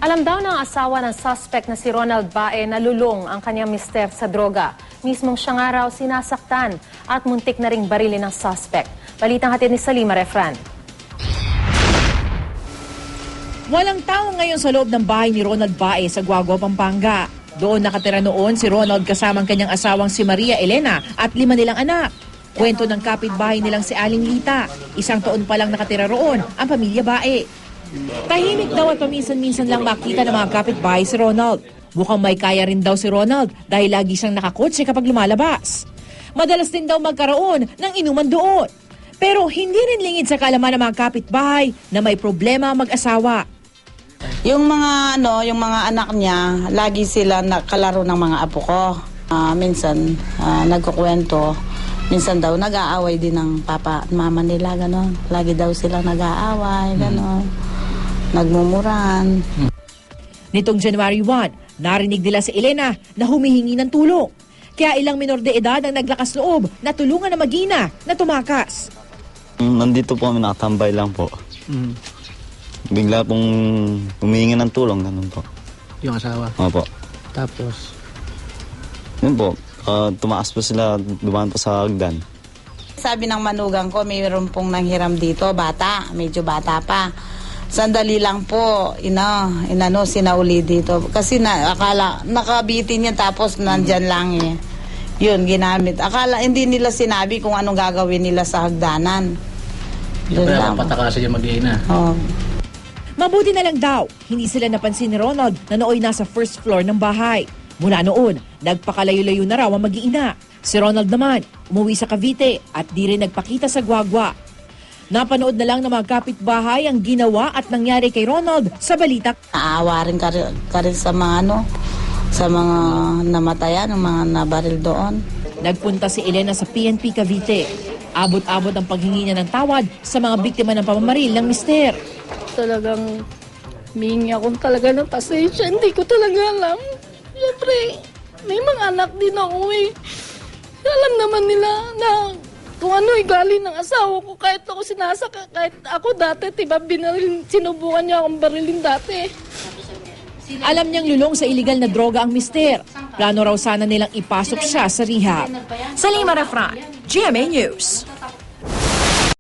Alam daw ng asawa ng suspect na si Ronald Bae na lulong ang kanyang mister sa droga. Mismong siya nga raw sinasaktan at muntik na ring barilin ng suspect. Balitang hatid ni Salima Refran. Walang tao ngayon sa loob ng bahay ni Ronald Bae sa Guagua, Pampanga. Doon nakatira noon si Ronald kasamang kanyang asawang si Maria Elena at 5 nilang anak. Kwento ng kapitbahay nilang si Aling Lita. 1 taon pa lang nakatira roon ang pamilya Bae. Tahimik daw at paminsan-minsan lang makita ng mga kapitbahay si Ronald. Mukhang may kaya rin daw si Ronald dahil lagi siyang nakakotse kapag lumalabas. Madalas din daw magkaroon ng inuman doon. Pero hindi rin lingid sa kaalaman ng mga kapitbahay na may problema ang mag-asawa. Yung mga anak niya, lagi sila nakalaro ng mga apo ko. Minsan nagkukwento, minsan daw nag-aaway din ng papa at mama nila, gano'n. Lagi daw sila nag-aaway, gano'n. Nagmumuran. Nitong January 1, narinig nila si Elena na humihingi ng tulong. Kaya ilang minor de edad ang naglakas loob na tulungan na mag-ina na tumakas. Nandito po kami, nakatambay lang po. Bigla pong humihingi ng tulong, ganun po. Yung asawa? Opo. Tapos? Yun po, tumaas po sila, dumaan po sa hagdan. Sabi ng manugang ko, mayroon pong nanghiram dito, bata, medyo bata pa. Sandali lang po, sinauli dito. Kasi akala, nakabitin niya tapos nandyan lang eh. Yun, ginamit. Akala, hindi nila sinabi kung anong gagawin nila sa hagdanan. Yun lang. Patakasan niya mag-iina. Oh. Mabuti na lang daw, hindi sila napansin ni Ronald na nooy nasa first floor ng bahay. Mula noon, nagpakalayo-layo na raw ang mag-iina. Si Ronald naman, umuwi sa Cavite at di rin nagpakita sa Guagua. Napanood na lang ng mga kapitbahay ang ginawa at nangyari kay Ronald sa balita. Naawa rin ka rin sa mga sa mga namatayan, ng mga nabaril doon. Nagpunta si Elena sa PNP Cavite. Abot-abot ang paghingi niya ng tawad sa mga biktima ng pamamaril ng mister. Talagang humingi akong talaga ng pasensya. Hindi ko talaga alam. Siyempre, may mga anak din ako eh. Alam naman nila na kung ano'y galing ng asawa ko, kahit ako kahit ako dati, diba, sinubukan niya akong barilin dati. Alam niyang lulong sa iligal na droga ang mister. Plano raw sana nilang ipasok siya sa rehab. Salima Refran, GMA News.